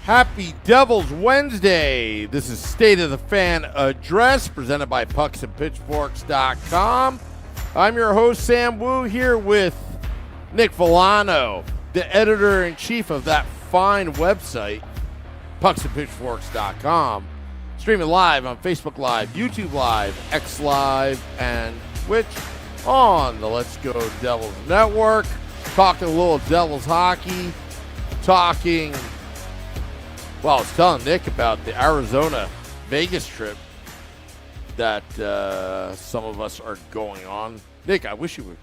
Happy Devil's Wednesday. This is State of the Fan Address presented by pucksandpitchforks.com. I'm your host, Sam Wu, here with Nick Villano, the editor-in-chief of that fine website, pucksandpitchforks.com. Streaming live on Facebook Live, YouTube Live, X Live, and Twitch on the Let's Go Devils Network. Talking a little Devils hockey, I was telling Nick about the Arizona-Vegas trip that some of us are going on. Nick, I wish you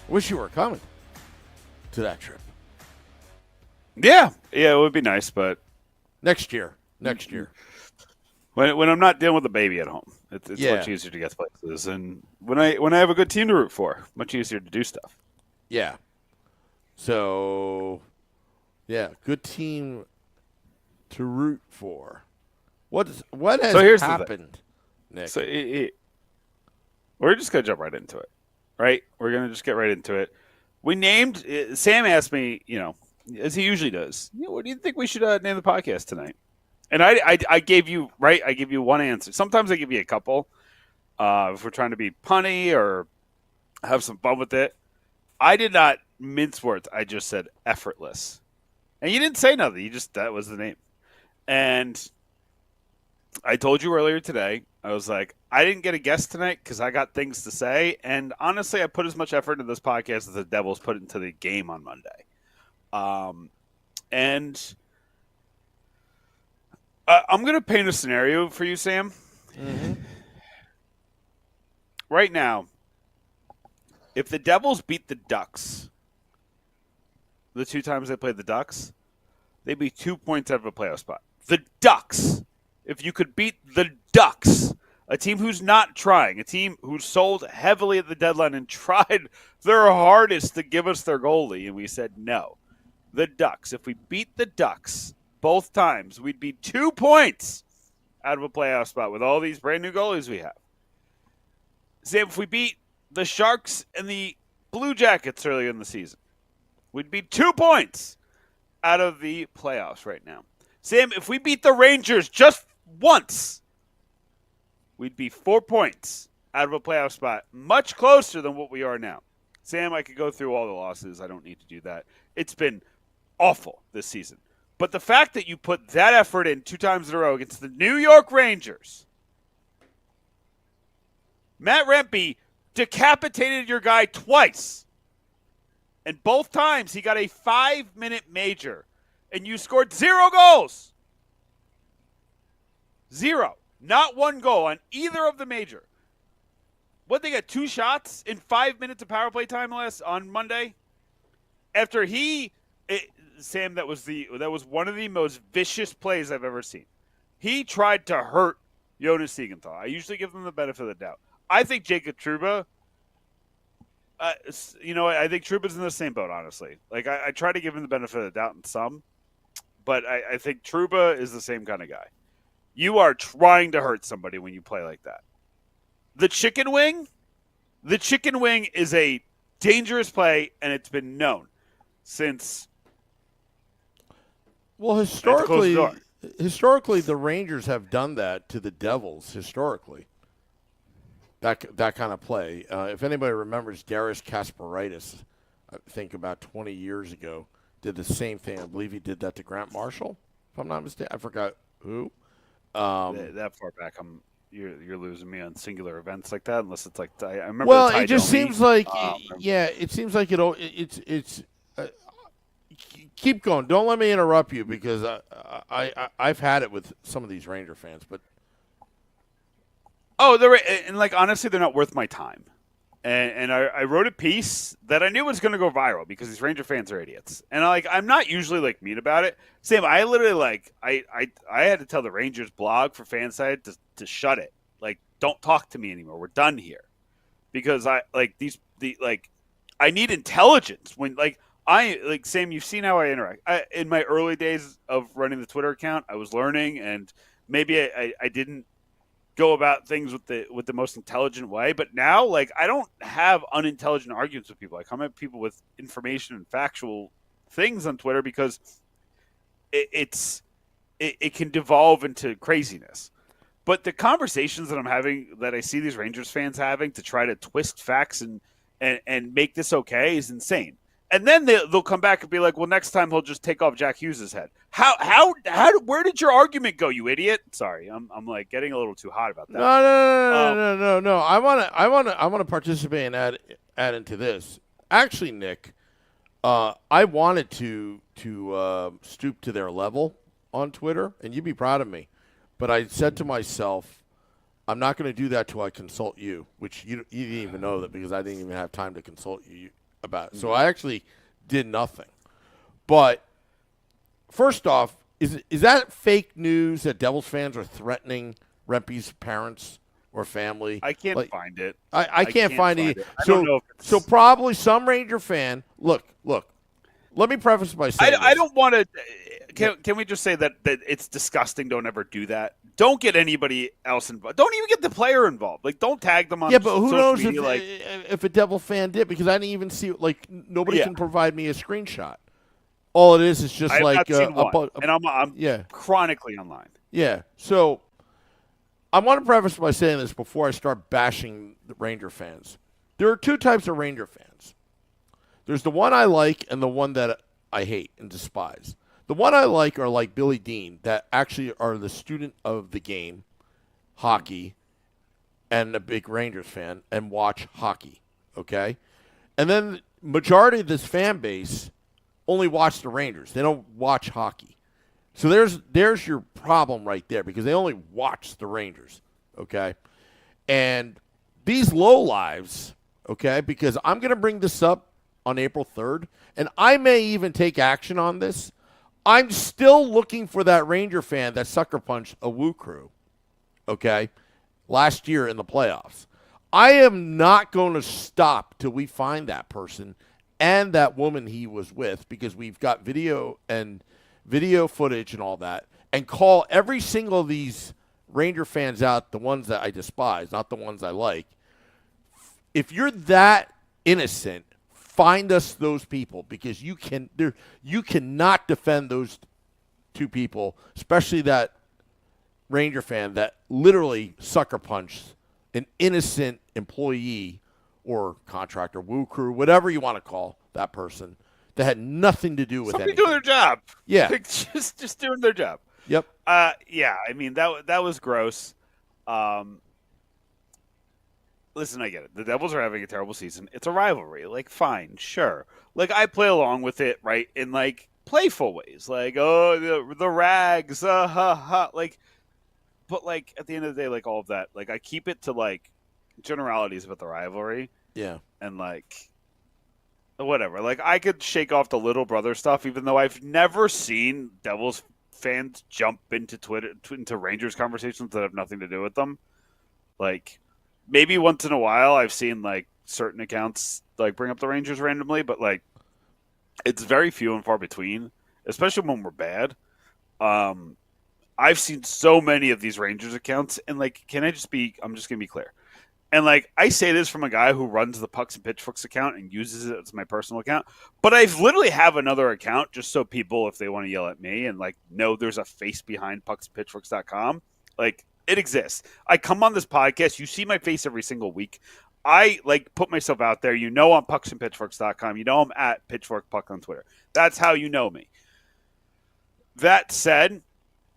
were coming to that trip. Yeah, it would be nice, but next year. When I'm not dealing with a baby at home, it's much easier to get to places, and when I have a good team to root for, much easier to do stuff. Yeah. So, good team to root for. What has happened, Nick? So we're just gonna jump right into it, right? We're gonna just get right into it. We named. Sam asked me, as he usually does, what do you think we should name the podcast tonight? And I gave you one answer. Sometimes I give you a couple if we're trying to be punny or have some fun with it. I did not mince words. I just said Effortless, and you didn't say nothing. That was the name. And I told you earlier today, I was like, I didn't get a guest tonight because I got things to say. And honestly, I put as much effort into this podcast as the Devils put into the game on Monday. And I'm going to paint a scenario for you, Sam. Mm-hmm. Right now, if the Devils beat the Ducks, the two times they played the Ducks, they'd be 2 points out of a playoff spot. The Ducks. If you could beat the Ducks, a team who's not trying, a team who sold heavily at the deadline and tried their hardest to give us their goalie, and we said no. The Ducks. If we beat the Ducks both times, we'd be 2 points out of a playoff spot with all these brand new goalies we have. Sam, if we beat the Sharks and the Blue Jackets earlier in the season, we'd be 2 points out of the playoffs right now. Sam, if we beat the Rangers just once, we'd be 4 points out of a playoff spot, much closer than what we are now. Sam, I could go through all the losses. I don't need to do that. It's been awful this season. But the fact that you put that effort in 2 times in a row against the New York Rangers, Matt Rempe decapitated your guy twice. And both times he got a 5-minute major. And you scored 0 goals. 0. Not 1 goal on either of the major. What, they got 2 shots in 5 minutes of power play time on Monday? After Sam, that was one of the most vicious plays I've ever seen. He tried to hurt Jonas Siegenthaler. I usually give him the benefit of the doubt. I think Jacob Trouba, I think Trouba's in the same boat, honestly. Like, I try to give him the benefit of the doubt in some, but I think Trouba is the same kind of guy. You are trying to hurt somebody when you play like that. The chicken wing is a dangerous play, and it's been known since. Well, historically, the Rangers have done that to the Devils. Historically, that kind of play. If anybody remembers, Darius Kasparaitis, I think about 20 years ago, did the same thing. I believe he did that to Grant Marshall, if I'm not mistaken. I forgot who. That far back, you're losing me on singular events like that. Unless it's like I remember. Well, it just seems like it seems like it's. Keep going. Don't let me interrupt you because I've had it with some of these Ranger fans, but. Oh, honestly, they're not worth my time. And I wrote a piece that I knew was going to go viral because these Ranger fans are idiots. And I'm not usually mean about it. Sam, I literally I had to tell the Rangers blog for Fanside to shut it. Don't talk to me anymore. We're done here. Because I need intelligence when Sam, you've seen how I interact. In my early days of running the Twitter account, I was learning, and maybe I didn't go about things with the most intelligent way. But now, I don't have unintelligent arguments with people. I come at people with information and factual things on Twitter because it's it can devolve into craziness. But the conversations that I'm having, that I see these Rangers fans having to try to twist facts and make this okay is insane. And then they'll come back and be like, well, next time he'll just take off Jack Hughes' head. Where did your argument go, you idiot? Sorry, I'm like getting a little too hot about that. No. I want to participate and add into this. Actually, Nick, I wanted to stoop to their level on Twitter, and you'd be proud of me. But I said to myself, I'm not going to do that till I consult you, which you didn't even know that because I didn't even have time to consult you about it. So I actually did nothing. But first off, is that fake news that Devils fans are threatening Rempe's parents or family? I can't find it. I can't find it. I don't know if it's... So probably some Ranger fan. Look. Let me preface by saying I don't want to. Can we just say that it's disgusting? Don't ever do that. Don't get anybody else involved. Don't even get the player involved. Like, don't tag them on. Yeah, but who knows media, if a Devil fan did? Because I didn't even see. Like, nobody can provide me a screenshot. All it is just I've like not seen one. And I'm chronically online. Yeah. So I want to preface by saying this before I start bashing the Ranger fans. There are two types of Ranger fans. There's the one I like and the one that I hate and despise. The one I like are like Billy Dean, that actually are the student of the game, hockey, and a big Rangers fan, and watch hockey, okay? And then majority of this fan base only watch the Rangers. They don't watch hockey. So there's your problem right there because they only watch the Rangers, okay? And these lowlives, okay, because I'm going to bring this up on April 3rd, and I may even take action on this. I'm still looking for that Ranger fan that sucker punched a Woo Crew, okay, last year in the playoffs. I am not going to stop till we find that person and that woman he was with because we've got video footage and all that, and call every single of these Ranger fans out, the ones that I despise, not the ones I like. If you're that innocent, find us those people because you cannot defend those two people, especially that Ranger fan that literally sucker punched an innocent employee or contractor, Woo Crew, whatever you want to call that person, that had nothing to do with somebody anything. doing their job. Yeah, like, just doing their job. Yep. Yeah. I mean that was gross. Listen, I get it. The Devils are having a terrible season. It's a rivalry. Like, fine, sure. Like, I play along with it, right, in, like, playful ways. Like, oh, the rags, like, but, like, at the end of the day, like, all of that, like, I keep it to, like, generalities about the rivalry. Yeah. And, like, whatever. Like, I could shake off the little brother stuff, even though I've never seen Devils fans jump into into Rangers conversations that have nothing to do with them. Like, maybe once in a while I've seen like certain accounts like bring up the Rangers randomly, but like it's very few and far between, especially when we're bad. I've seen so many of these Rangers accounts, and like, I'm just going to be clear. And like, I say this from a guy who runs the Pucks and Pitchforks account and uses it as my personal account, but I literally have another account just so people, if they want to yell at me and like know there's a face behind pucksandpitchforks.com, like, it exists. I come on this podcast. You see my face every single week. I like put myself out there. You know I'm pucksandpitchforks.com. You know I'm at pitchforkpuck on Twitter. That's how you know me. That said,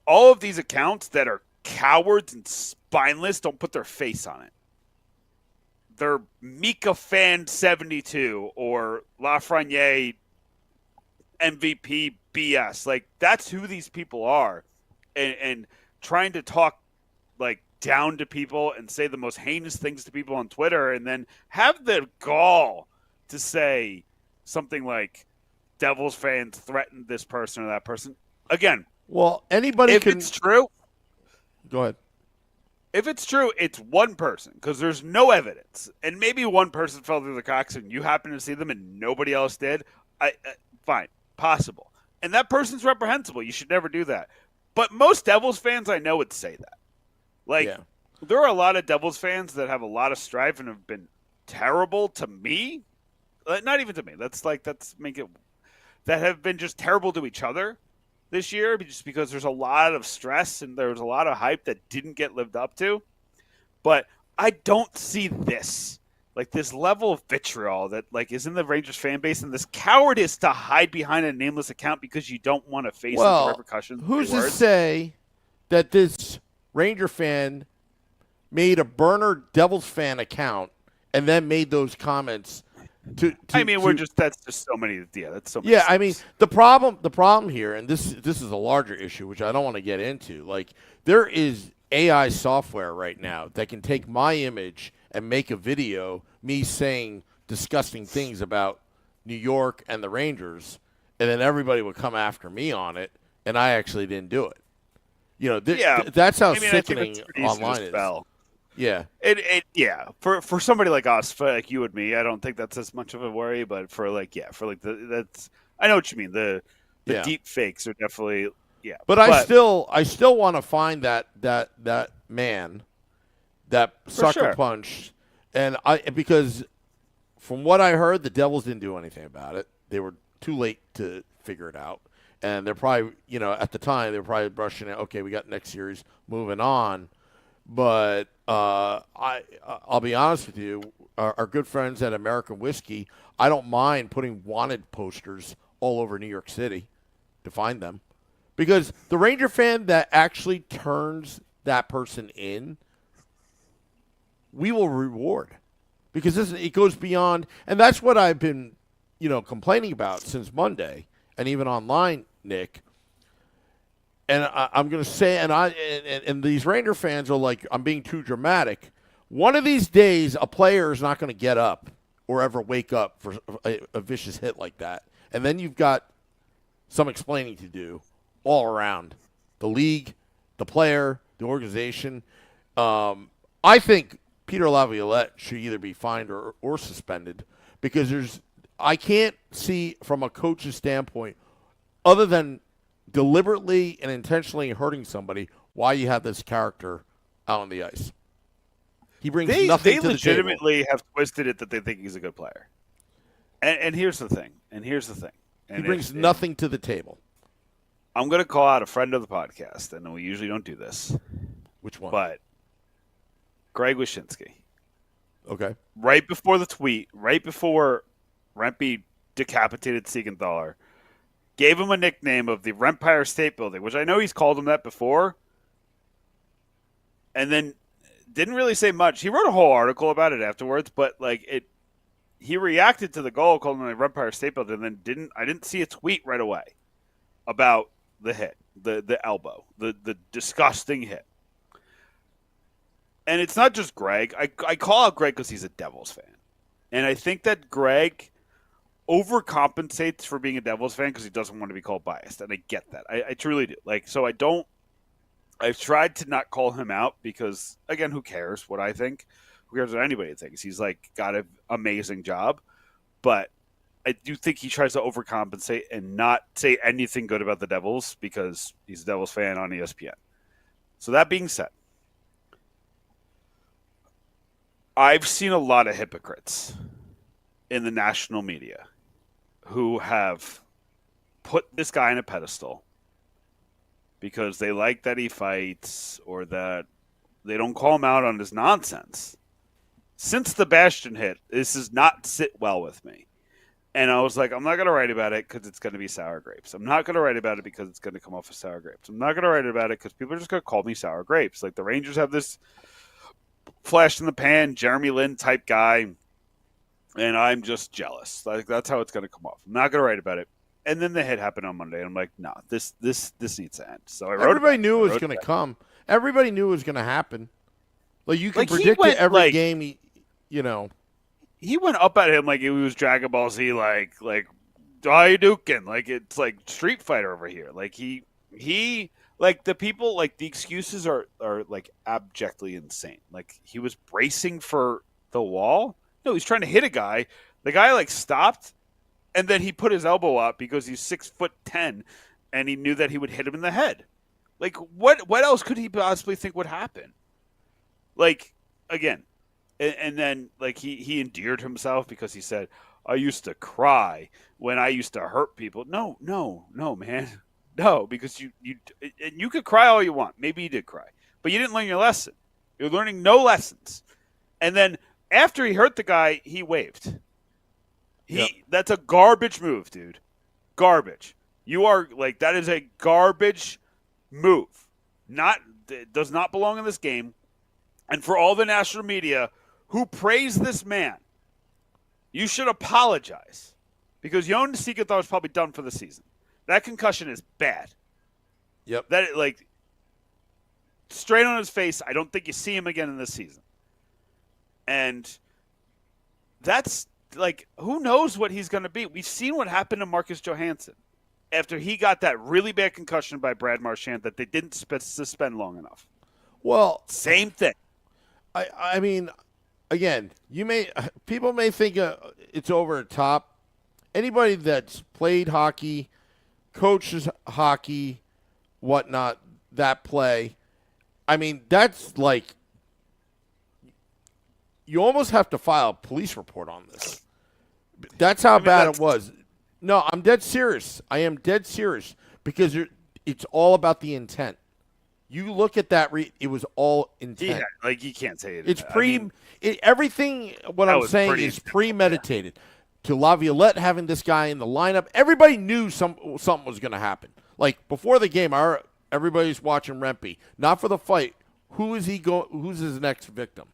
all of these accounts that are cowards and spineless don't put their face on it. They're Mika Fan 72 or Lafreniere MVP BS. Like, that's who these people are. And trying to talk like down to people and say the most heinous things to people on Twitter and then have the gall to say something like Devils fans threatened this person or that person. Again, well, anybody if can... it's true, go ahead. If it's true, it's one person because there's no evidence. And maybe one person fell through the cracks and you happen to see them and nobody else did. Fine, possible. And that person's reprehensible. You should never do that. But most Devils fans I know would say that. Like, there are a lot of Devils fans that have a lot of strife and have been terrible to me. Not even to me. That have been just terrible to each other. this year, just because there's a lot of stress and there's a lot of hype that didn't get lived up to. But I don't see this. Like this level of vitriol that like is in the Rangers fan base, and this cowardice to hide behind a nameless account because you don't want to face the Well, repercussions. who's to say that this Ranger fan made a burner Devils fan account and then made those comments? That's just so many. Yeah, that's so many. Yeah, I mean, the problem here, and this is a larger issue, which I don't want to get into. Like, there is AI software right now that can take my image and make a video, me saying disgusting things about New York and the Rangers, and then everybody would come after me on it, and I actually didn't do it. You know, that's how sickening online is. Yeah. For somebody like us, for like you and me, I don't think that's as much of a worry. But that's I know what you mean. The deep fakes are definitely But I still want to find that man, that sucker punch, and because from what I heard, the Devils didn't do anything about it. They were too late to figure it out, and they're probably at the time they were probably brushing it. Okay, we got next series, moving on. But I'll be honest with you, our good friends at American Whiskey, I don't mind putting wanted posters all over New York City to find them. Because the Ranger fan that actually turns that person in, we will reward. Because it goes beyond, and that's what I've been, complaining about since Monday, and even online, Nick. And I'm going to say, and these Ranger fans are like, I'm being too dramatic. One of these days, a player is not going to get up or ever wake up for a vicious hit like that. And then you've got some explaining to do all around the league, the player, the organization. I think Peter Laviolette should either be fined or suspended because I can't see from a coach's standpoint, other than deliberately and intentionally hurting somebody, why you have this character out on the ice. He brings nothing to the table. They legitimately have twisted it that they think he's a good player. And here's the thing. He brings nothing to the table. I'm going to call out a friend of the podcast, and we usually don't do this. Which one? But Greg Wyshynski. Okay. Right before the tweet, right before Rempe decapitated Siegenthaler, gave him a nickname of the Empire State Building, which I know he's called him that before, and then didn't really say much. He wrote a whole article about it afterwards, but he reacted to the goal, called him the Empire State Building, and then I didn't see a tweet right away about the hit, the elbow, the disgusting hit. And it's not just Greg. I call out Greg because he's a Devils fan, and I think that Greg overcompensates for being a Devils fan because he doesn't want to be called biased, and I get that. I truly do. I've tried to not call him out because, again, who cares what I think? Who cares what anybody thinks? He's got an amazing job, but I do think he tries to overcompensate and not say anything good about the Devils because he's a Devils fan on ESPN. So that being said, I've seen a lot of hypocrites in the national media who have put this guy on a pedestal because they like that he fights or that they don't call him out on his nonsense. Since the Bastion hit, this does not sit well with me. And I was like, I'm not going to write about it because it's going to be sour grapes. I'm not going to write about it because it's going to come off as sour grapes. I'm not going to write about it because people are just going to call me sour grapes. Like the Rangers have this flash in the pan, Jeremy Lin type guy, and I'm just jealous. Like that's how it's going to come off. I'm not going to write about it. And then the hit happened on Monday, and I'm like, no, this needs to end. So I wrote. Everybody knew it was going to come. Everybody knew it was going to happen. Like you can predict it every game. He went up at him like he was Dragon Ball Z, like Hadouken, like it's like Street Fighter over here. Like he like the people, like the excuses are like abjectly insane. Like he was bracing for the wall. No, he's trying to hit a guy. The guy like stopped, and then he put his elbow up because he's 6'10", and he knew that he would hit him in the head. Like what else could he possibly think would happen? Like again. And then, like, he endeared himself because he said, I used to cry when I used to hurt people. No, man. No, because you could cry all you want. Maybe you did cry, but you didn't learn your lesson. You're learning no lessons. And then after he hurt the guy, he waved. That's a garbage move, dude. Garbage. You are like that is a garbage move. Does not belong in this game. And for all the national media who praise this man, you should apologize because Yon Seegenthal is probably done for the season. That concussion is bad. Yep. That like straight on his face. I don't think you see him again in this season. And that's like who knows what he's going to be. We've seen what happened to Marcus Johansson after he got that really bad concussion by Brad Marchand that they didn't suspend long enough. Well, same thing. I mean, again, people may think it's over the top. Anybody that's played hockey, coaches hockey, whatnot, that play, I mean, that's like you almost have to file a police report on this. That's how bad it was. No, I'm dead serious. I am dead serious because it's all about the intent. You look at that; it was all intent. Yeah, like you can't say it. It's everything. What I'm saying is premeditated. Yeah. To Laviolette having this guy in the lineup, everybody knew something was going to happen. Like before the game, everybody's watching Rempe, not for the fight. Who's his next victim,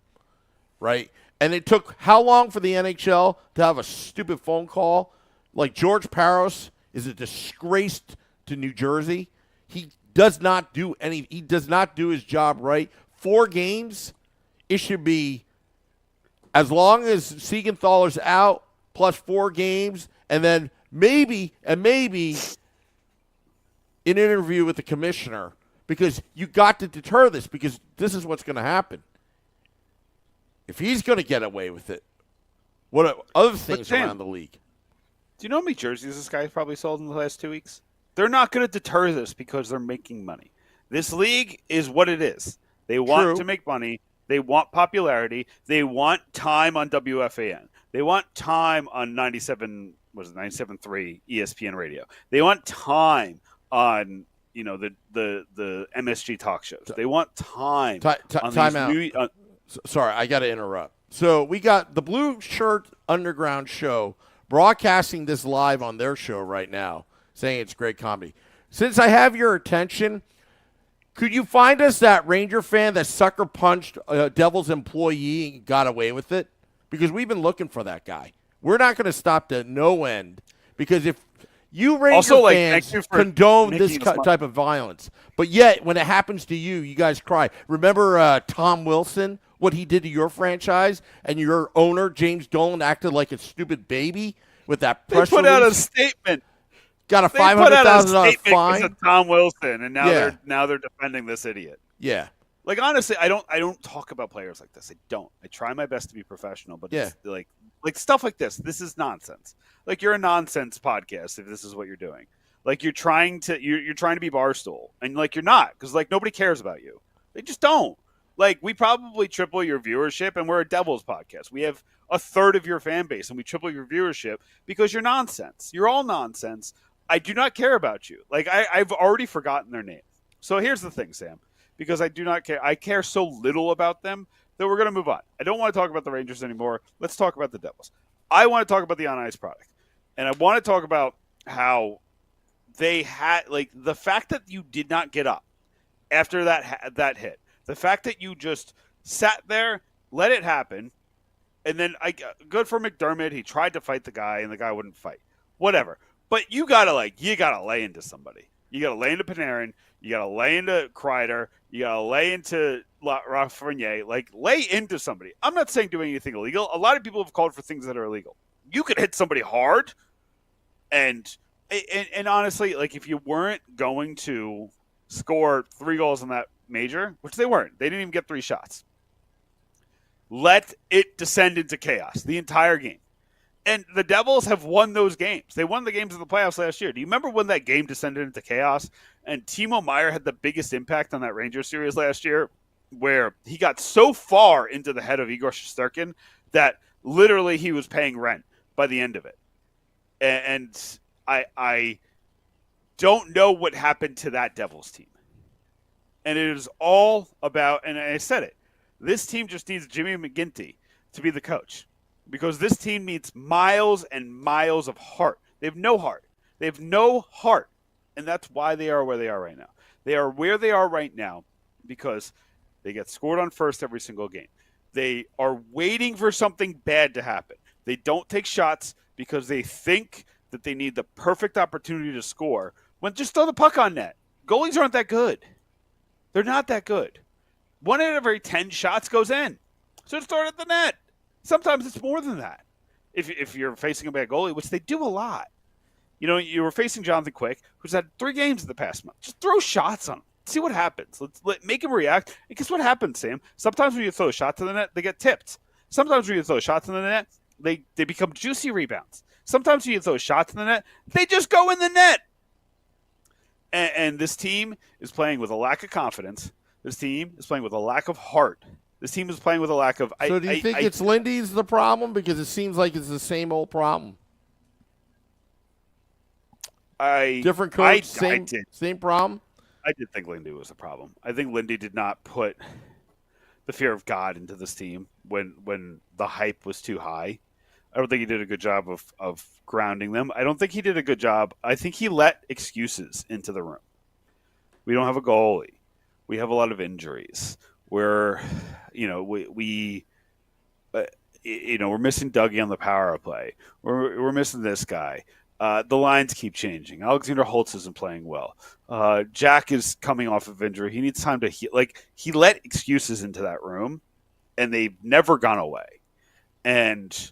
right? And it took how long for the NHL to have a stupid phone call? Like George Parros is a disgrace to New Jersey. He does not do his job right. 4 games, it should be as long as Siegenthaler's out plus 4 games, and then maybe an interview with the commissioner because you got to deter this because this is what's going to happen. If he's going to get away with it, what are other things around the league? Do you know how many jerseys this guy's probably sold in the last 2 weeks? They're not going to deter this because they're making money. This league is what it is. They want to make money. They want popularity. They want time on WFAN. They want time on 97.3 ESPN radio. They want time on the MSG talk shows. They want time. Time out. Sorry, I got to interrupt. So we got the Blue Shirt Underground show broadcasting this live on their show right now, saying it's great comedy. Since I have your attention, could you find us that Ranger fan that sucker punched a Devils employee and got away with it? Because we've been looking for that guy. We're not going to stop to no end because if you Ranger fans condone this type of violence, but yet when it happens to you, you guys cry. Remember Tom Wilson, what he did to your franchise, and your owner, James Dolan, acted like a stupid baby with that press release? They put out a statement. Got a $500,000 fine. Because of Tom Wilson, and now they're defending this idiot. Yeah. Like honestly, I don't talk about players like this. I don't. I try my best to be professional, but it's like stuff like this. This is nonsense. Like you're a nonsense podcast if this is what you're doing. Like you're trying to be Barstool, and like you're not because like nobody cares about you. They just don't. Like we probably triple your viewership, and we're a Devils podcast. We have a third of your fan base, and we triple your viewership because you're nonsense. You're all nonsense. I do not care about you. Like I've already forgotten their name. So here's the thing, Sam. Because I do not care. I care so little about them that we're going to move on. I don't want to talk about the Rangers anymore. Let's talk about the Devils. I want to talk about the on-ice product. And I want to talk about how they had, like, the fact that you did not get up after that hit. The fact that you just sat there, let it happen, and then good for McDermott. He tried to fight the guy, and the guy wouldn't fight. Whatever. But you got to lay into somebody. You got to lay into Panarin. You got to lay into Kreider. You got to lay into Lafreniere. Like, lay into somebody. I'm not saying doing anything illegal. A lot of people have called for things that are illegal. You could hit somebody hard. And honestly, like, if you weren't going to score 3 goals in that major, which they weren't. They didn't even get 3 shots. Let it descend into chaos the entire game. And the Devils have won those games. They won the games in the playoffs last year. Do you remember when that game descended into chaos and Timo Meier had the biggest impact on that Rangers series last year where he got so far into the head of Igor Shesterkin that literally he was paying rent by the end of it. And don't know what happened to that Devils team. And it is all about, and I said it, this team just needs Jimmy McGinty to be the coach because this team needs miles and miles of heart. They have no heart. They have no heart. And that's why they are where they are right now. They are where they are right now because they get scored on first every single game. They are waiting for something bad to happen. They don't take shots because they think that they need the perfect opportunity to score when just throw the puck on net. Goalies aren't that good. They're not that good. 1 out of every 10 shots goes in. So just throw it at the net. Sometimes it's more than that. If you're facing a bad goalie, which they do a lot. You know, you were facing Jonathan Quick, who's had 3 games in the past month. Just throw shots on him. See what happens. Make him react. And guess what happens, Sam? Sometimes when you throw a shot to the net, they get tipped. Sometimes when you throw a shot to the net, they become juicy rebounds. Sometimes when you throw a shot to the net, they just go in the net. And this team is playing with a lack of confidence. This team is playing with a lack of heart. This team is playing with a lack of... So do you think it's Lindy's the problem? Because it seems like it's the same old problem. Different coach, same problem? I did think Lindy was the problem. I think Lindy did not put the fear of God into this team when the hype was too high. I don't think he did a good job of grounding them. I don't think he did a good job. I think he let excuses into the room. We don't have a goalie. We have a lot of injuries. We're missing Dougie on the power play. We're missing this guy. The lines keep changing. Alexander Holtz isn't playing well. Jack is coming off of injury. He needs time to heal. Like, he let excuses into that room, and they've never gone away. And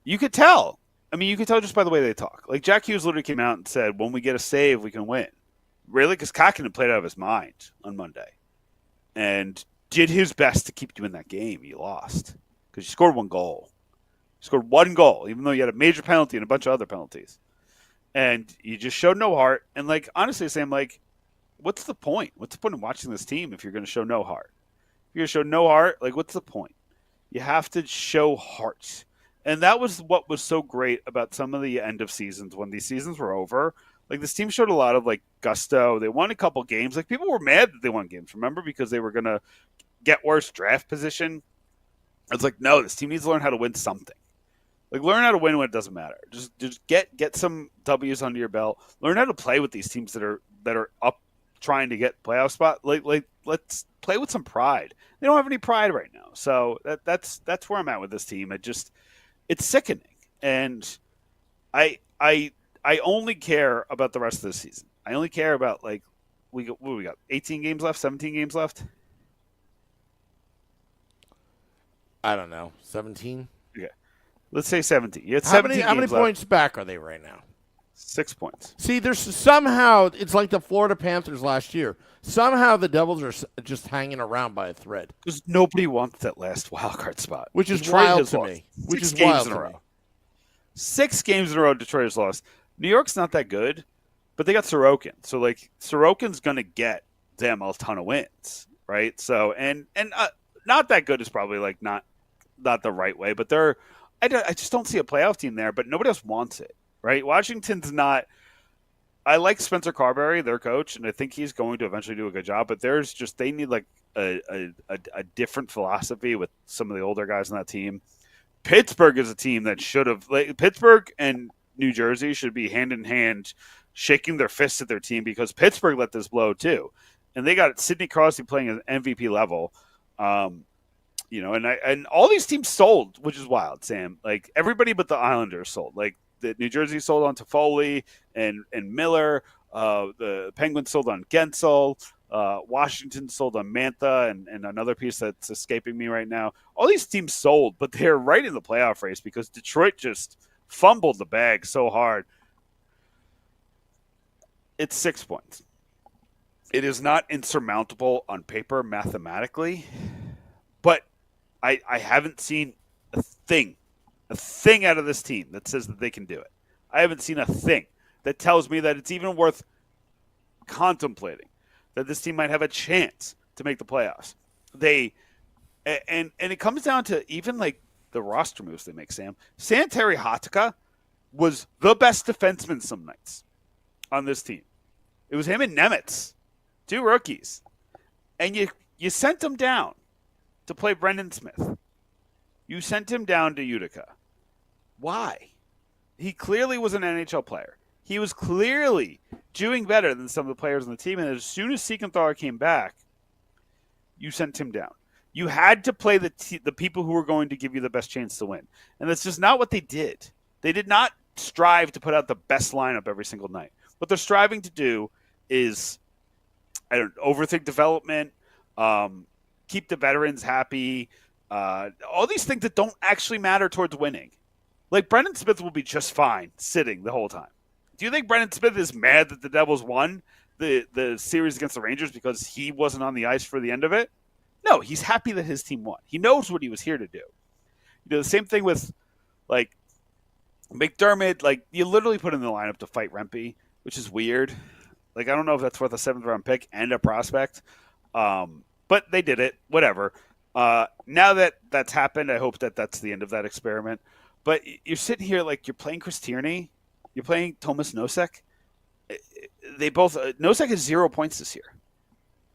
you could tell. I mean, you could tell just by the way they talk. Like, Jack Hughes literally came out and said, when we get a save, we can win. Really? Because Kakinen played out of his mind on Monday and did his best to keep you in that game. He lost because you scored 1 goal. You scored 1 goal, even though you had a major penalty and a bunch of other penalties. And you just showed no heart. And, like, honestly, Sam, like, what's the point? What's the point of watching this team if you're going to show no heart? If you're going to show no heart, like, what's the point? You have to show heart. And that was what was so great about some of the end of seasons when these seasons were over. Like, this team showed a lot of, like, gusto. They won a couple games. Like, people were mad that they won games, remember? Because they were going to get worse draft position. It's like, no, this team needs to learn how to win something. Like, learn how to win when it doesn't matter. Just get some W's under your belt. Learn how to play with these teams that are up trying to get playoff spot. Like let's play with some pride. They don't have any pride right now. So that's where I'm at with this team. It's sickening. And I only care about the rest of the season. I only care about, like, we got 18 games left, 17 games left. I don't know, 17. Okay. Let's say 17. You had How many left. points back are they right now? 6 points. See, there's somehow, it's like the Florida Panthers last year. Somehow the Devils are just hanging around by a thread. Because nobody wants that last wild card spot. Which is wild to me. 6 games in a row. 6 games in a row Detroit has lost. New York's not that good, but they got Sorokin. So, like, Sorokin's going to get them a ton of wins, right? So, and not that good is probably, like, not the right way, but I just don't see a playoff team there, but nobody else wants it, right? Washington's not – I like Spencer Carberry, their coach, and I think he's going to eventually do a good job, but they need, like, a different philosophy with some of the older guys on that team. Pittsburgh is a team that should have – like, Pittsburgh and New Jersey should be hand in hand shaking their fists at their team because Pittsburgh let this blow too. And they got Sidney Crosby playing at MVP level. And all these teams sold, which is wild, Sam. Like, everybody but the Islanders sold. Like, the New Jersey sold on Toffoli and Miller. The Penguins sold on Gensel. Washington sold on Mantha and another piece that's escaping me right now. All these teams sold, but they're right in the playoff race because Detroit just fumbled the bag so hard. It's 6 points. It is not insurmountable on paper mathematically, but I haven't seen a thing out of this team that says that they can do it. I haven't seen a thing that tells me that it's even worth contemplating that this team might have a chance to make the playoffs. And it comes down to even, like, the roster moves they make, Sam. Santeri Hatakka was the best defenseman some nights on this team. It was him and Nemitz, 2 rookies. And you sent him down to play Brendan Smith. You sent him down to Utica. Why? He clearly was an NHL player. He was clearly doing better than some of the players on the team. And as soon as Siegenthaler came back, you sent him down. You had to play the people who were going to give you the best chance to win. And that's just not what they did. They did not strive to put out the best lineup every single night. What they're striving to do is, overthink development, keep the veterans happy, all these things that don't actually matter towards winning. Like, Brendan Smith will be just fine sitting the whole time. Do you think Brendan Smith is mad that the Devils won the series against the Rangers because he wasn't on the ice for the end of it? No, he's happy that his team won. He knows what he was here to do. The same thing with, like, McDermott. Like, you literally put in the lineup to fight Rempe, which is weird. Like, I don't know if that's worth a 7th-round pick and a prospect. But they did it. Whatever. Now that that's happened, I hope that that's the end of that experiment. But you're sitting here like you're playing Chris Tierney. You're playing Tomas Nosek. They both Nosek has 0 points this year.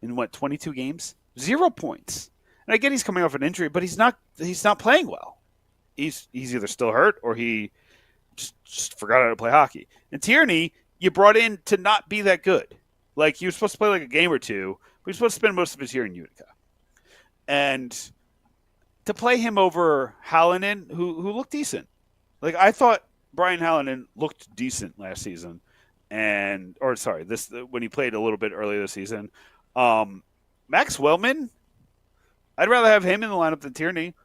In 22 games? 0 points. And I get he's coming off an injury, but he's not playing well. He's either still hurt or he just forgot how to play hockey. And Tierney, you brought in to not be that good. Like, you were supposed to play like a game or two, but you're supposed to spend most of his year in Utica. And to play him over Hallinan, who looked decent. Like, I thought Brian Hallinan looked decent last season. When he played a little bit earlier this season. Max Wellman, I'd rather have him in the lineup than Tierney.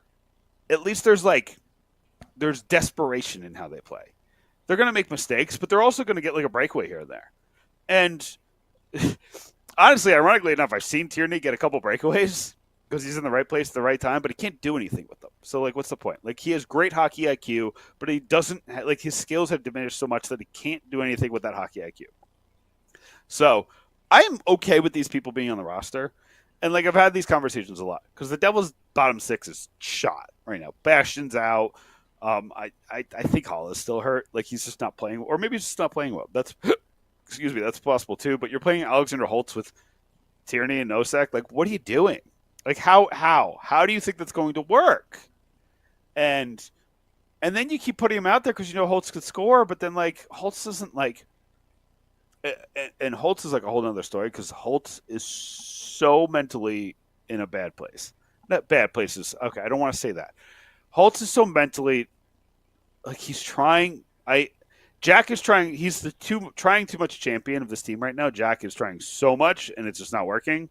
At least there's desperation in how they play. They're going to make mistakes, but they're also going to get like a breakaway here and there. And honestly, ironically enough, I've seen Tierney get a couple breakaways because he's in the right place at the right time, but he can't do anything with them. So, like, what's the point? Like, he has great hockey IQ, but he doesn't like, his skills have diminished so much that he can't do anything with that hockey IQ. So, I am okay with these people being on the roster. And, like, I've had these conversations a lot because the Devils' bottom 6 is shot right now. Bastion's out. I think Hall is still hurt. Like, he's just not playing, or maybe he's just not playing well. That's possible too. But you're playing Alexander Holtz with Tierney and Nosek. Like, what are you doing? Like, how do you think that's going to work? And then you keep putting him out there because you know Holtz could score, but then like Holtz isn't like, and Holtz is like a whole other story because Holtz is so mentally in a bad place. Not bad places. Okay, I don't want to say that. Holtz is so mentally, like, he's trying. Jack is trying. He's trying too much champion of this team right now. Jack is trying so much, and it's just not working.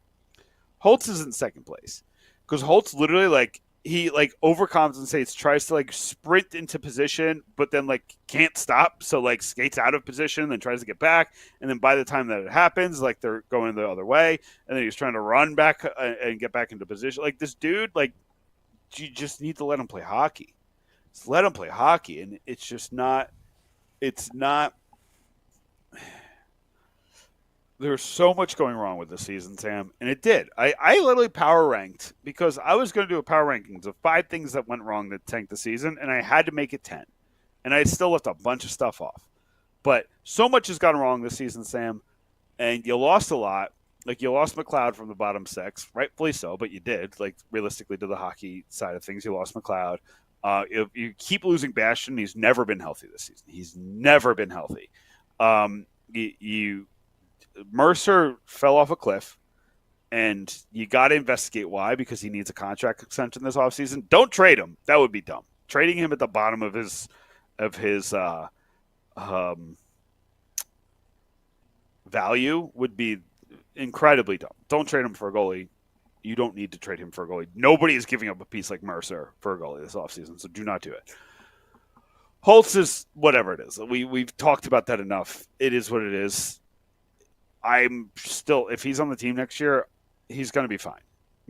Holtz is in second place because Holtz literally he overcompensates, tries to like sprint into position, but then like can't stop, so like skates out of position, then tries to get back, and then by the time that it happens, like they're going the other way, and then he's trying to run back and get back into position. Like, this dude, like, you just need to let him play hockey. Just let him play hockey, and it's just not. It's not. There's so much going wrong with this season, Sam, and it did. I literally power ranked because I was going to do a power rankings of 5 things that went wrong that tanked the season, and I had to make it 10. And I still left a bunch of stuff off. But so much has gone wrong this season, Sam, and you lost a lot. Like, you lost McLeod from the bottom 6, rightfully so, but you did. Like, realistically, to the hockey side of things, you lost McLeod. You keep losing Bastion. He's never been healthy this season. He's never been healthy. Mercer fell off a cliff, and you got to investigate why, because he needs a contract extension this offseason. Don't trade him. That would be dumb. Trading him at the bottom of his value would be incredibly dumb. Don't trade him for a goalie. You don't need to trade him for a goalie. Nobody is giving up a piece like Mercer for a goalie this offseason, so do not do it. Holtz is whatever it is. We've talked about that enough. It is what it is. I'm still, if he's on the team next year, he's going to be fine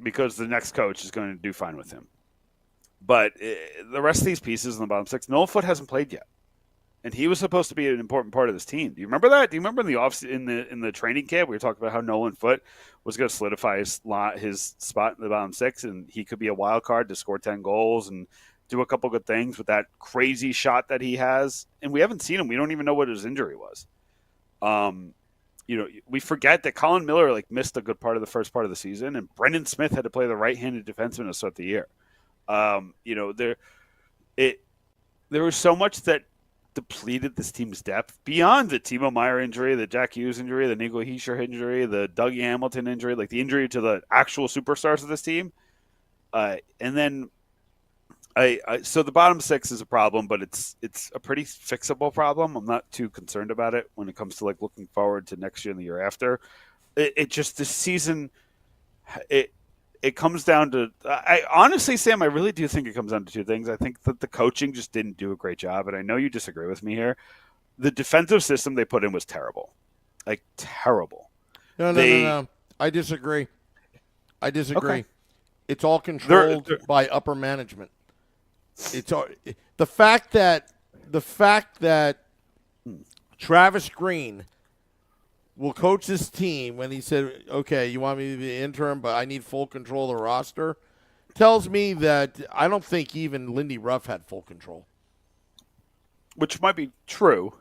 because the next coach is going to do fine with him. But the rest of these pieces in the bottom 6, Nolan Foote hasn't played yet, and he was supposed to be an important part of this team. Do you remember that? Do you remember in the training camp we were talking about how Nolan Foote was going to solidify his spot in the bottom 6, and he could be a wild card to score 10 goals and do a couple good things with that crazy shot that he has, and we haven't seen him. We don't even know what his injury was. we forget that Colin Miller like missed a good part of the first part of the season, and Brendan Smith had to play the right-handed defenseman to start the year. There was so much that depleted this team's depth beyond the Timo Meyer injury, the Jack Hughes injury, the Nico Hischier injury, the Dougie Hamilton injury, like the injury to the actual superstars of this team. And then so the bottom six is a problem, but it's a pretty fixable problem. I'm not too concerned about it when it comes to like looking forward to next year and the year after. It just this season, it comes down to I honestly, Sam, I really do think it comes down to two things. I think that the coaching just didn't do a great job, and I know you disagree with me here. The defensive system they put in was terrible, like terrible. No. I disagree. Okay. It's all controlled by upper management. It's all, the fact that Travis Green will coach this team when he said, "Okay, you want me to be interim, but I need full control of the roster," tells me that I don't think even Lindy Ruff had full control. Which might be true.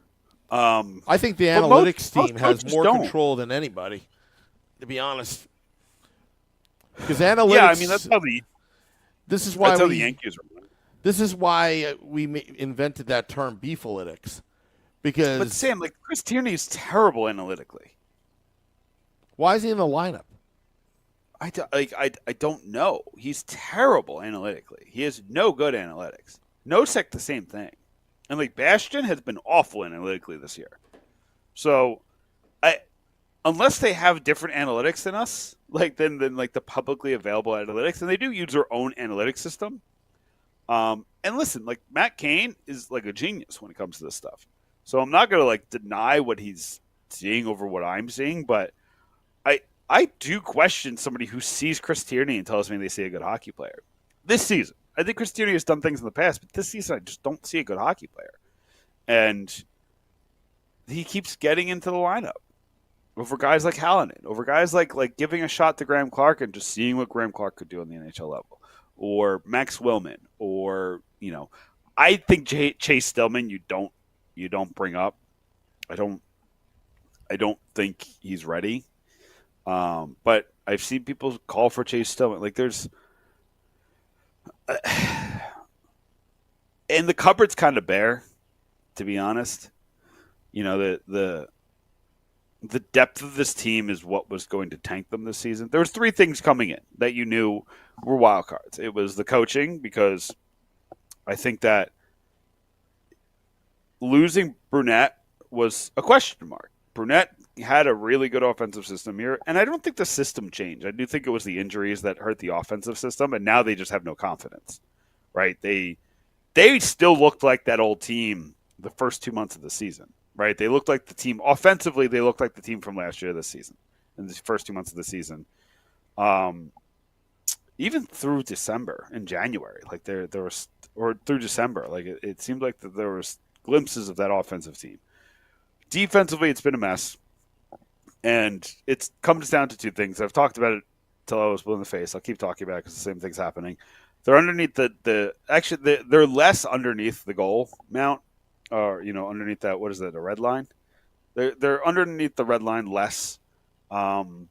I think the analytics team has more control than anybody, to be honest. Because analytics. Yeah, I mean that's how the. This is why that's how the Yankees are. This is why we invented that term beefalytics. Because but Sam, like Chris Tierney is terrible analytically. Why is he in the lineup? I don't know. He's terrible analytically. He has no good analytics. Nosek the same thing, and like Bastian has been awful analytically this year. So, unless they have different analytics than us, like than like the publicly available analytics, and they do use their own analytics system. And listen, like Matt Cain is like a genius when it comes to this stuff. So I'm not gonna like deny what he's seeing over what I'm seeing, but I do question somebody who sees Chris Tierney and tells me they see a good hockey player. This season, I think Chris Tierney has done things in the past, but this season I just don't see a good hockey player. And he keeps getting into the lineup over guys like Hallinan, over guys like giving a shot to Graham Clark and just seeing what Graham Clark could do on the NHL level. Or Max Willman, or I think Chase Stillman. You don't bring up. I don't think he's ready. But I've seen people call for Chase Stillman. Like there's, and the cupboard's kind of bare, to be honest. The depth of this team is what was going to tank them this season. There was three things coming in that you knew were wild cards. It was the coaching, because I think that losing Brunette was a question mark. Brunette had a really good offensive system here, and I don't think the system changed. I do think it was the injuries that hurt the offensive system, and now they just have no confidence, right? They still looked like that old team the first 2 months of the season. Right, they looked like the team offensively. They looked like the team from last year this season, in the first 2 months of the season, even through December and January. Like there was, or through December, like it seemed like that there was glimpses of that offensive team. Defensively, it's been a mess, and it comes down to two things. I've talked about it till I was blue in the face. I'll keep talking about it because the same thing's happening. They're underneath they're less underneath the goal mount. Or underneath that, what is that? A red line? They're underneath the red line less, but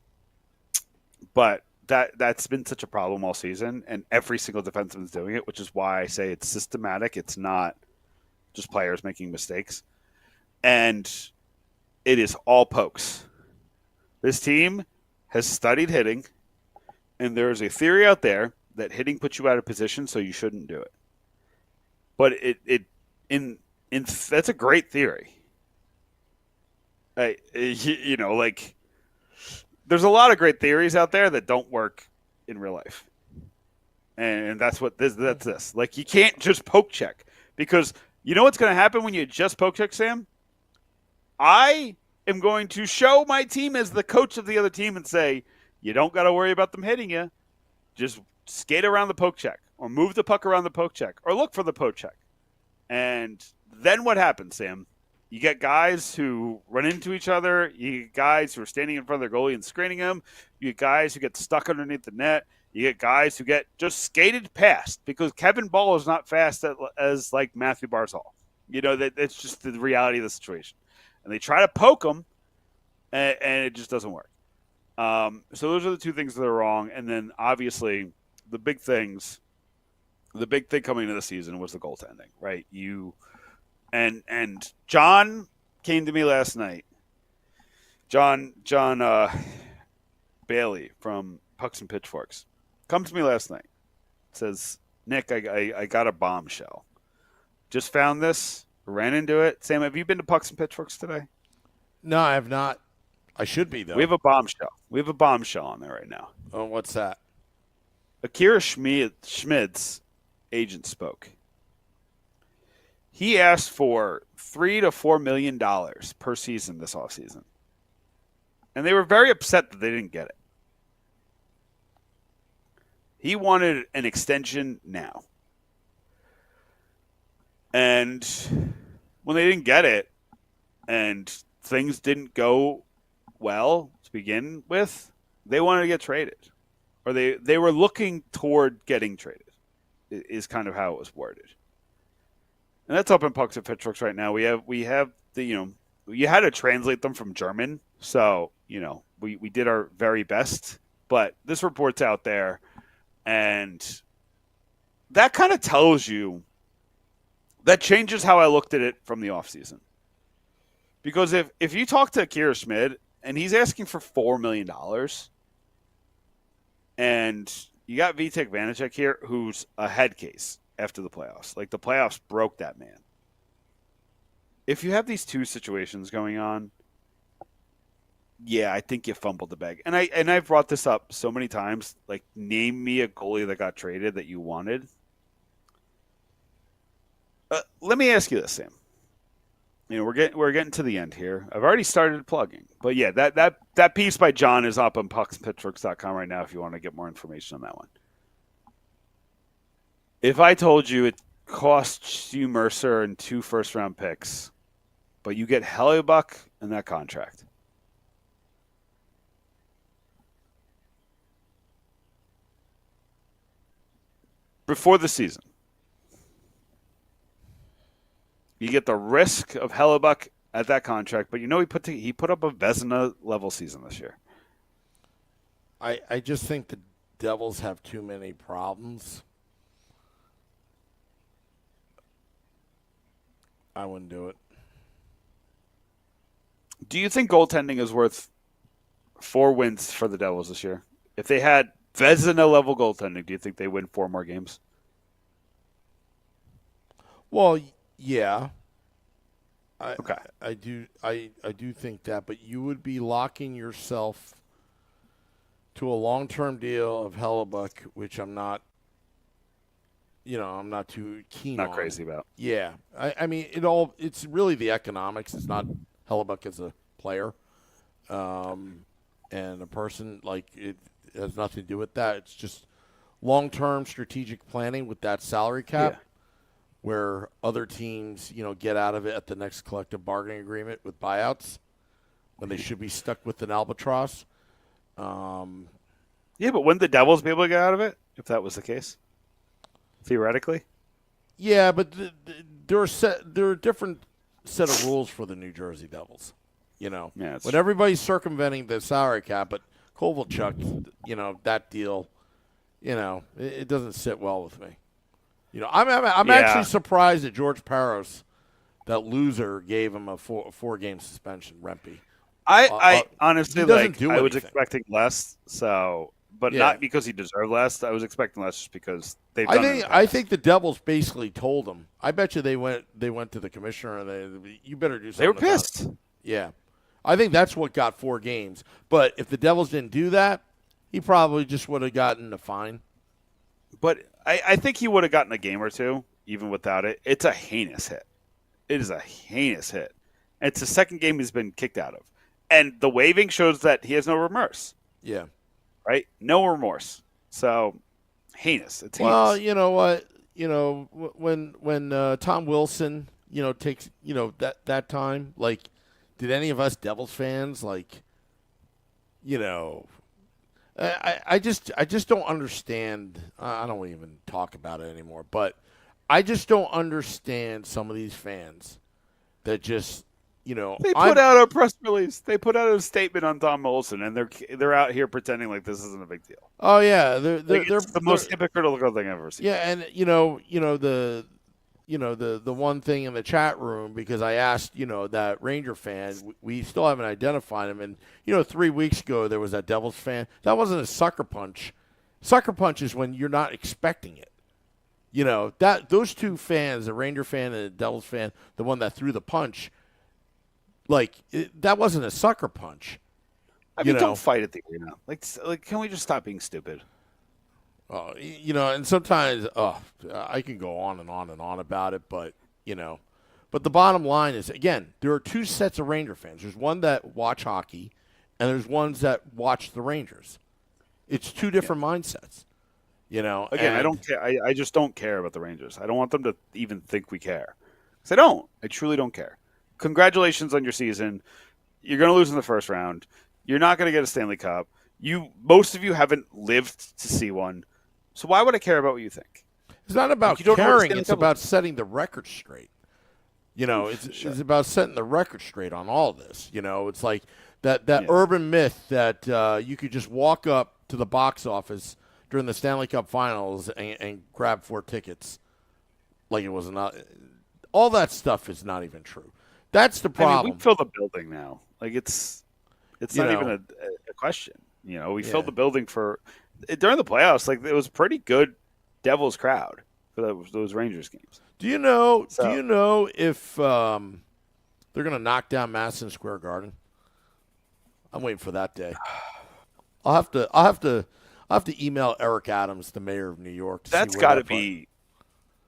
that's been such a problem all season, and every single defenseman's doing it, which is why I say it's systematic. It's not just players making mistakes, and it is all pokes. This team has studied hitting, and there is a theory out there that hitting puts you out of position, so you shouldn't do it. But that's a great theory. There's a lot of great theories out there that don't work in real life, and that's this. Like you can't just poke check, because you know what's going to happen when you just poke check, Sam? I am going to show my team as the coach of the other team and say, you don't got to worry about them hitting you. Just skate around the poke check, or move the puck around the poke check, or look for the poke check, and then what happens, Sam? You get guys who run into each other. You get guys who are standing in front of their goalie and screening him. You get guys who get stuck underneath the net. You get guys who get just skated past, because Kevin Ball is not fast as like Matthew Barzal. That's just the reality of the situation. And they try to poke him, and it just doesn't work. So those are the two things that are wrong. And then obviously the big thing coming into the season was the goaltending, right? And John came to me last night. John Bailey from Pucks and Pitchforks comes to me last night. Says, Nick, I got a bombshell. Just found this. Ran into it. Sam, have you been to Pucks and Pitchforks today? No, I have not. I should be, though. We have a bombshell. We have a bombshell on there right now. Oh, what's that? Akira Schmid's agent spoke. He asked for $3 to $4 million per season this offseason. And they were very upset that they didn't get it. He wanted an extension now. And when they didn't get it and things didn't go well to begin with, they wanted to get traded. Or they were looking toward getting traded, is kind of how it was worded. And that's up in Pucks and Pitchforks right now. We have the, you had to translate them from German. So, we did our very best. But this report's out there. And that kind of tells you, that changes how I looked at it from the offseason. Because if you talk to Akira Schmid and he's asking for $4 million, and you got Vitek Vanacek here, who's a head case after the playoffs. Like, the playoffs broke that man. If you have these two situations going on, yeah, I think you fumbled the bag. And I've brought this up so many times. Like, name me a goalie that got traded that you wanted. Let me ask you this, Sam. We're getting to the end here. I've already started plugging, but yeah, that piece by John is up on puckspitchworks.com right now if you want to get more information on that one. If I told you it costs you Mercer and 2 first-round picks, but you get Hellebuyck in that contract, before the season, you get the risk of Hellebuyck at that contract, but he put up a Vezina level season this year. I just think the Devils have too many problems. I wouldn't do it. Do you think goaltending is worth 4 wins for the Devils this year? If they had Vezina level goaltending, do you think they win 4 more games? Well, yeah. Okay. I do think that, but you would be locking yourself to a long-term deal of Hellebuyck, which I'm not too keen on. Not crazy about. Yeah. I mean, it's really the economics. It's not Hellebuyck as a player. And a person, like, it has nothing to do with that. It's just long-term strategic planning with that salary cap. Yeah. Where other teams, get out of it at the next collective bargaining agreement with buyouts when they should be stuck with an albatross. Yeah, but wouldn't the Devils be able to get out of it if that was the case? Theoretically? Yeah, but there are a different set of rules for the New Jersey Devils. Yeah, when everybody's circumventing the salary cap, but Kovalchuk, that deal, it doesn't sit well with me. I'm actually surprised that George Parros, that loser, gave him a 4-game suspension. Rempe. I honestly I was anything. expecting less. So, but not because he deserved less. I was expecting less just because they've done it. I think the Devils basically told him. I bet you they went to the commissioner and you better do something. They were pissed. Yeah, I think that's what got 4 games. But if the Devils didn't do that, he probably just would have gotten a fine. But I think he would have gotten a game or 2, even without it. It's a heinous hit. It is a heinous hit. It's the second game he's been kicked out of. And the waving shows that he has no remorse. Yeah. Right? No remorse. So, heinous. It's heinous. Well, you know what? When Tom Wilson, takes, that time, like, did any of us Devils fans, like, I just don't understand. I don't even talk about it anymore. But I just don't understand some of these fans that just They put out a press release. They put out a statement on Tom Olson, and they're out here pretending like this isn't a big deal. Oh yeah, It's the most hypocritical thing I've ever seen. Yeah, and the one thing in the chat room, because I asked that Ranger fan, we still haven't identified him, and 3 weeks ago there was that Devils fan. That wasn't a sucker punch. Sucker punch is when you're not expecting it. That those two fans, the Ranger fan and the Devils fan, the one that threw the punch. That wasn't a sucker punch. I mean, don't fight at the arena. Like, can we just stop being stupid? And sometimes, I can go on and on and on about it, but the bottom line is, again, there are two sets of Ranger fans. There's one that watch hockey, and there's ones that watch the Rangers. It's two different mindsets. Again, I don't care. I just don't care about the Rangers. I don't want them to even think we care. Because I don't. I truly don't care. Congratulations on your season. You're going to lose in the first round. You're not going to get a Stanley Cup. Most of you haven't lived to see one. So why would I care about what you think? It's not about caring. It's about setting the record straight. It's about setting the record straight on all this. It's like that urban myth that you could just walk up to the box office during the Stanley Cup Finals and grab 4 tickets. Like it was not. All that stuff is not even true. That's the problem. I mean, we fill the building now. Like it's not even a question. We filled the building during the playoffs. Like it was a pretty good Devils crowd for those Rangers games. Do you know if they're going to knock down Madison Square Garden? I'm waiting for that day. I'll have to email Eric Adams, the mayor of New York. That's got to be.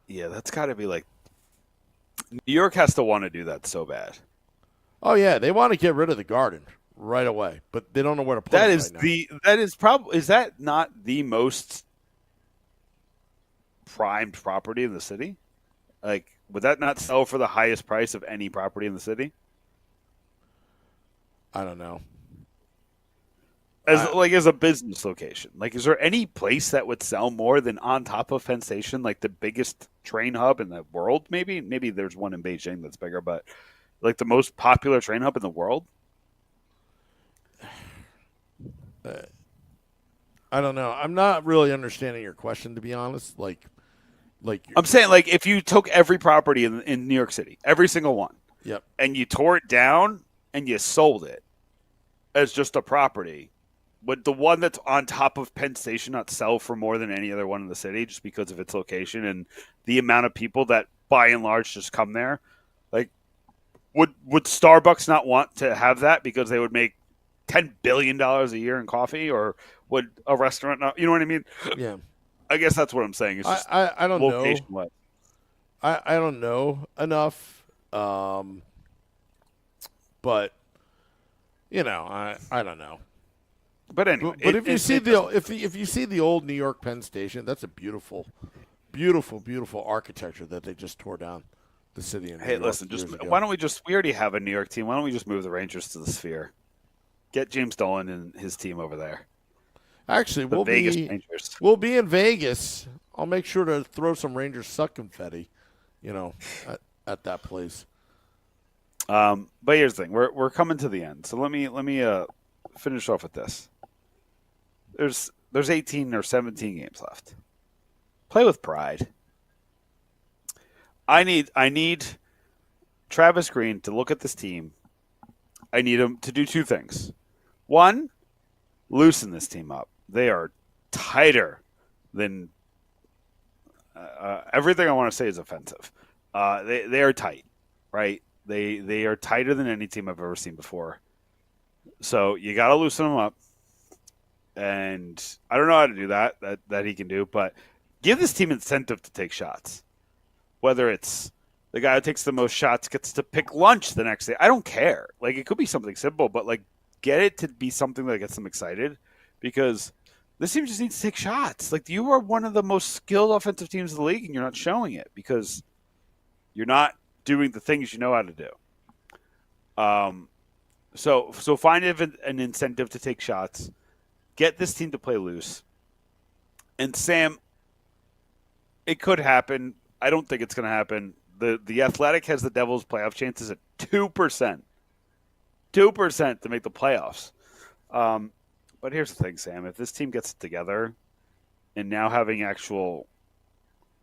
Yeah, that's got to be like. New York has to want to do that so bad. Oh yeah, they want to get rid of the Garden right away, but they don't know where to put it right now. Is that not the most primed property in the city? Like, would that not sell for the highest price of any property in the city? I don't know. As a business location, like, is there any place that would sell more than on top of Penn Station, like the biggest train hub in the world? Maybe there's one in Beijing that's bigger, but like the most popular train hub in the world. I don't know. I'm not really understanding your question, to be honest. Like I'm saying, like, if you took every property in New York City, every single one, yep, and you tore it down and you sold it as just a property. Would the one that's on top of Penn Station not sell for more than any other one in the city just because of its location and the amount of people that, by and large, just come there? Like, would Starbucks not want to have that because they would make $10 billion a year in coffee? Or would a restaurant not? You know what I mean? Yeah. I guess that's what I'm saying. It's just I don't location know. wise. I don't know enough. But, I don't know. But anyway, but if you see the old New York Penn Station, that's a beautiful, beautiful, beautiful architecture that they just tore down the city in New York. Hey, listen, why don't we we already have a New York team. Why don't we just move the Rangers to the Sphere? Get James Dolan and his team over there. Actually, we'll be in Vegas. I'll make sure to throw some Rangers suck confetti, at that place. But here's the thing: we're coming to the end, so let me finish off with this. There's 18 or 17 games left. Play with pride. I need Travis Green to look at this team. I need him to do two things. One, loosen this team up. They are tighter than everything I want to say is offensive. They are tight, right? They are tighter than any team I've ever seen before. So you got to loosen them up. And I don't know how to do that he can do, but give this team incentive to take shots. Whether it's the guy who takes the most shots gets to pick lunch the next day. I don't care. Like, it could be something simple, but like, get it to be something that gets them excited, because this team just needs to take shots. Like, you are one of the most skilled offensive teams in the league, and you're not showing it because you're not doing the things you know how to do. So find an incentive to take shots. Get this team to play loose. And Sam, it could happen. I don't think it's going to happen. The Athletic has the Devils' playoff chances at 2%. 2% to make the playoffs. But here's the thing, Sam. If this team gets it together and now having actual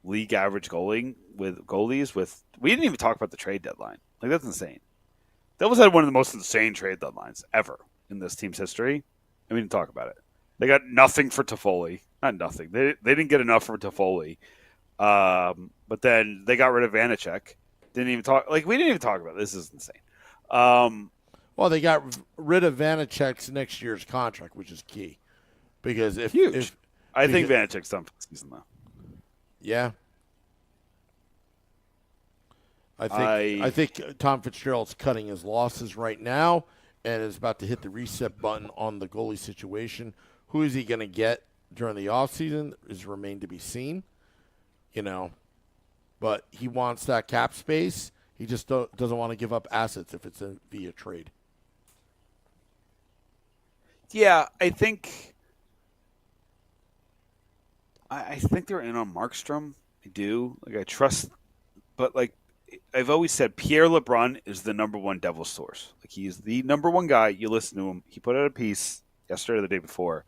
league average goalies with we didn't even talk about the trade deadline. Like, that's insane. Devils had one of the most insane trade deadlines ever in this team's history. And we didn't talk about it. They got nothing for Toffoli. Not nothing. They didn't get enough for Toffoli. But then they got rid of Vanacek. We didn't even talk about it. This is insane. Well, they got rid of Vanacek's next year's contract, which is key. Because I think Vanacek's done for the season, though. Yeah. I think Tom Fitzgerald's cutting his losses right now and is about to hit the reset button on the goalie situation. Who is he going to get during the offseason is remain to be seen, But he wants that cap space. He just doesn't want to give up assets if it's via trade. Yeah, I think they're in on Markstrom. I do. I trust, but I've always said, Pierre LeBrun is the number one Devil source. He's the number one guy. You listen to him. He put out a piece yesterday or the day before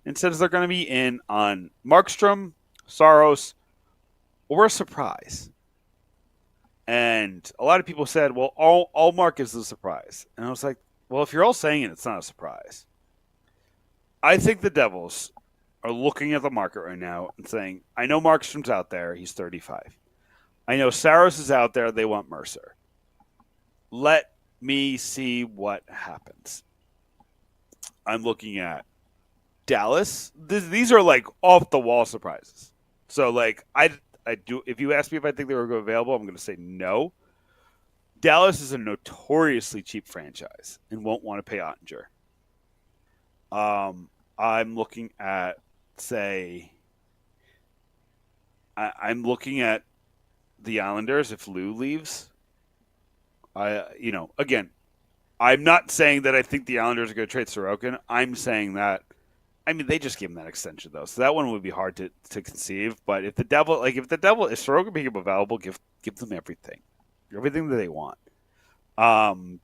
and says they're going to be in on Markstrom, Saros, or a surprise. And a lot of people said, well, all Mark is the surprise. And I was like, well, if you're all saying it, it's not a surprise. I think the Devils are looking at the market right now and saying, I know Markstrom's out there. He's 35. I know Saros is out there. They want Mercer. Let me see what happens. I'm looking at Dallas. These are off the wall surprises. So I do. If you ask me if I think they were available, I'm going to say no. Dallas is a notoriously cheap franchise and won't want to pay Ottinger. I'm looking at I'm looking at the Islanders if Lou leaves. Again, I'm not saying that I think the Islanders are going to trade Sorokin. I'm saying that, they just gave him that extension though, so that one would be hard to conceive. But if if Sorokin became available, give them everything that they want. I'm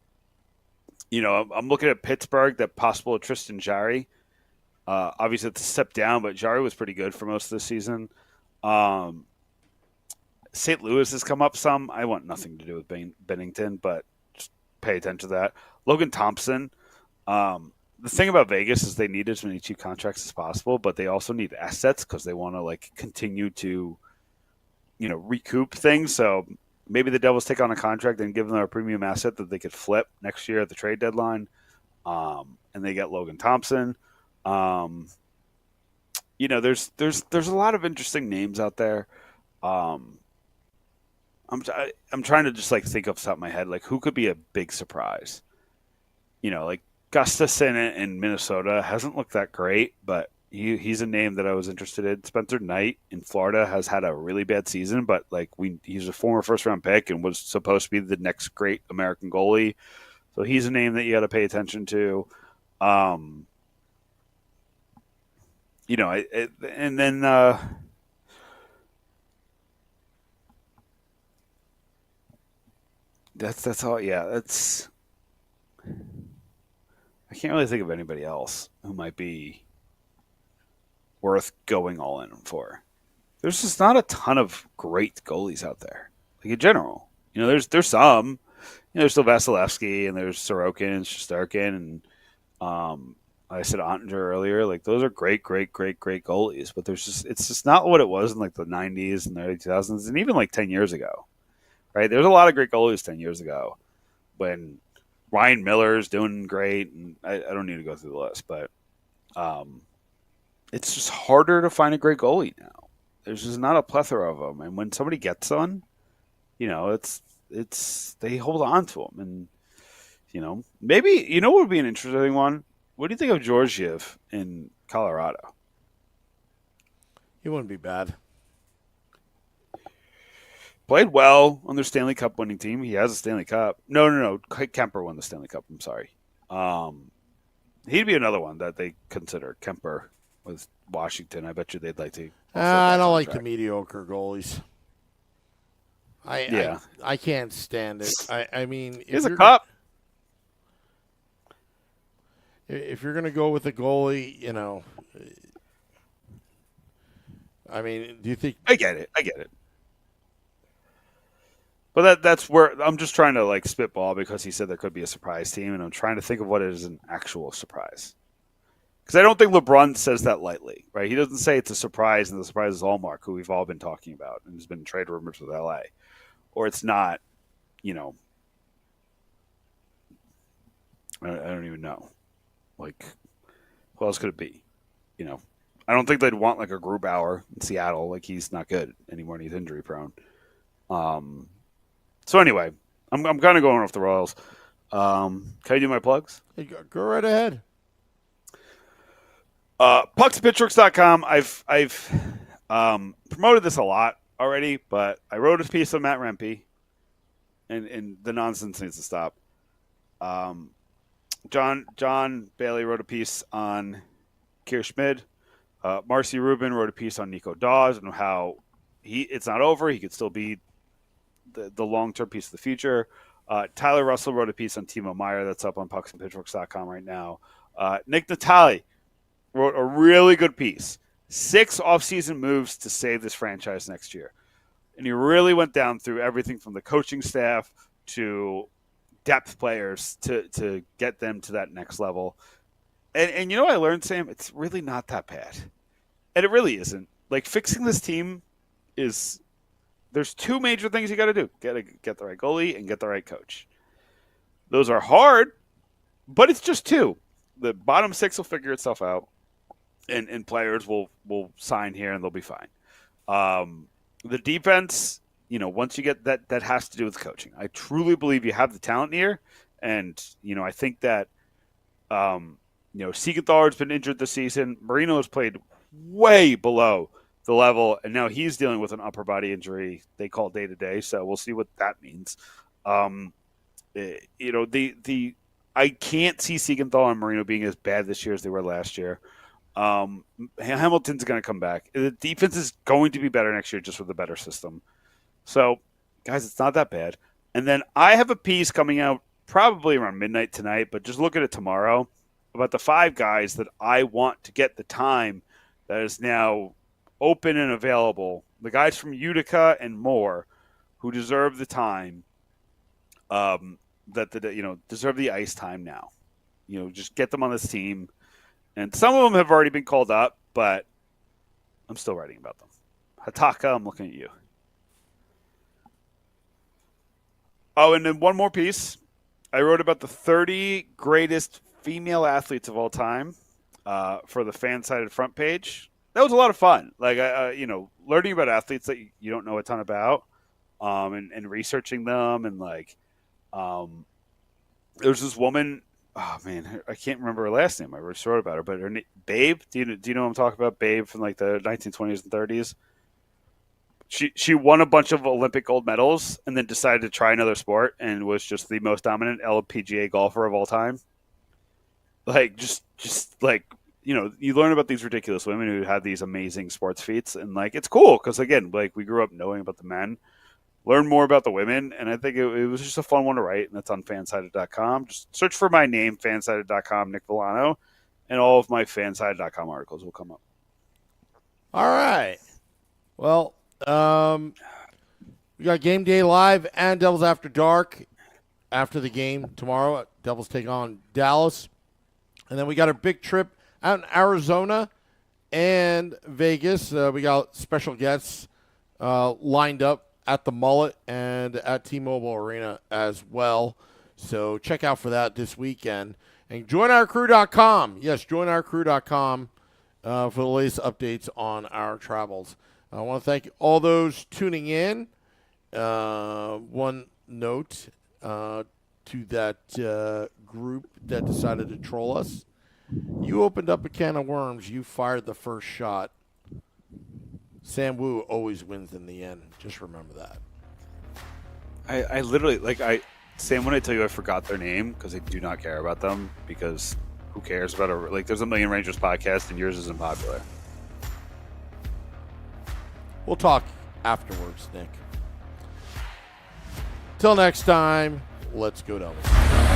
looking at Pittsburgh, that possible Tristan Jarry. Obviously, it's a step down, but Jarry was pretty good for most of the season. St. Louis has come up some. I want nothing to do with Bennington, but just pay attention to that. Logan Thompson. The thing about Vegas is they need as many cheap contracts as possible, but they also need assets because they want to continue to, recoup things. So maybe the Devils take on a contract and give them a premium asset that they could flip next year at the trade deadline, and they get Logan Thompson. There's a lot of interesting names out there. I'm trying to just think off the top of my head, who could be a big surprise. Gustafson in Minnesota hasn't looked that great, but he's a name that I was interested in. Spencer Knight in Florida has had a really bad season, but he's a former first round pick and was supposed to be the next great American goalie. So he's a name that you got to pay attention to. And then that's all. Yeah, that's. I can't really think of anybody else who might be worth going all in for. There's just not a ton of great goalies out there, in general. There's some. There's still Vasilevsky and there's Sorokin and Shesterkin and I said Ottinger earlier. Those are great goalies, but it's just not what it was in the 90s and the early 2000s and even 10 years ago, right? There's a lot of great goalies 10 years ago when Ryan Miller's doing great, and I don't need to go through the list, but it's just harder to find a great goalie now. There's just not a plethora of them, and when somebody gets one, it's they hold on to them, and maybe what would be an interesting one. What do you think of Georgiev in Colorado? He wouldn't be bad. Played well on their Stanley Cup winning team. He has a Stanley Cup. No. Kemper won the Stanley Cup. I'm sorry. He'd be another one that they consider. Kemper with Washington. I bet you they'd like to. I don't like the mediocre goalies. I can't stand it. I mean, Here's a cup. If you're gonna go with a goalie, I mean, do you think? I get it. But that's where I'm just trying to like spitball because he said there could be a surprise team, and I'm trying to think of what is an actual surprise. Because I don't think LeBron says that lightly, right? He doesn't say it's a surprise, and the surprise is Allmark, who we've all been talking about, and has been trade rumors with LA, or it's not. I don't even know. Like, who else could it be? I don't think they'd want like a Grubauer in Seattle. Like, he's not good anymore, and he's injury prone. So anyway, I'm kind of going off the Royals. Can I do my plugs? Hey, go right ahead. Pucksandpitchworks.com. I've promoted this a lot already, but I wrote a piece on Matt Rempe, and the nonsense needs to stop. John Bailey wrote a piece on Kier Schmid. Marcy Rubin wrote a piece on Nico Dawes and how it's not over. He could still be the long-term piece of the future. Tyler Russell wrote a piece on Timo Meyer that's up on pucksandpitchworks.com right now. Nick Natali wrote a really good piece. 6 offseason moves to save this franchise next year. And he really went down through everything from the coaching staff to depth players to get them to that next level. And what I learned, Sam? It's really not that bad. And it really isn't. Like, fixing this team is... There's 2 major things you got to do. Get the right goalie and get the right coach. Those are hard, but it's just 2. The bottom 6 will figure itself out, and players will sign here and they'll be fine. The defense, once you get that has to do with coaching. I truly believe you have the talent here, and I think that Siegenthaler's been injured this season. Marino has played way below the level, and now he's dealing with an upper body injury they call day-to-day, so we'll see what that means. I can't see Siegenthaler and Marino being as bad this year as they were last year. Hamilton's going to come back. The defense is going to be better next year just with a better system. So, guys, it's not that bad. And then I have a piece coming out probably around midnight tonight, but just look at it tomorrow, about the 5 guys that I want to get the time that is now open and available, the guys from Utica and more who deserve the time, deserve the ice time now. Just get them on this team. And some of them have already been called up, but I'm still writing about them. Hataka, I'm looking at you. Oh, and then one more piece. I wrote about the 30 greatest female athletes of all time for the fan-sided front page. That was a lot of fun. Like, learning about athletes that you don't know a ton about, and researching them, and there's this woman. Oh man, I can't remember her last name. I wrote about her, but her name, Babe. Do you know what I'm talking about? Babe from like the 1920s and 30s. She won a bunch of Olympic gold medals, and then decided to try another sport, and was just the most dominant LPGA golfer of all time. Like, just like. You learn about these ridiculous women who have these amazing sports feats, and it's cool because again, we grew up knowing about the men, learn more about the women, and I think it was just a fun one to write, and that's on fansided.com. Just search for my name, fansided.com, Nick Villano, and all of my fansided.com articles will come up. All right. Well, we got Game Day Live and Devils After Dark after the game tomorrow. Devils take on Dallas, and then we got our big trip out in Arizona and Vegas. We got special guests lined up at the Mullet and at T-Mobile Arena as well. So check out for that this weekend. And joinourcrew.com. Yes, joinourcrew.com for the latest updates on our travels. I want to thank all those tuning in. One note to that group that decided to troll us. You opened up a can of worms. You fired the first shot. Sam Wu always wins in the end. Just remember that. I literally, Sam, when I tell you I forgot their name because I do not care about them, because who cares about there's a Million Rangers podcast and yours isn't popular. We'll talk afterwards, Nick. Till next time, let's go Devils.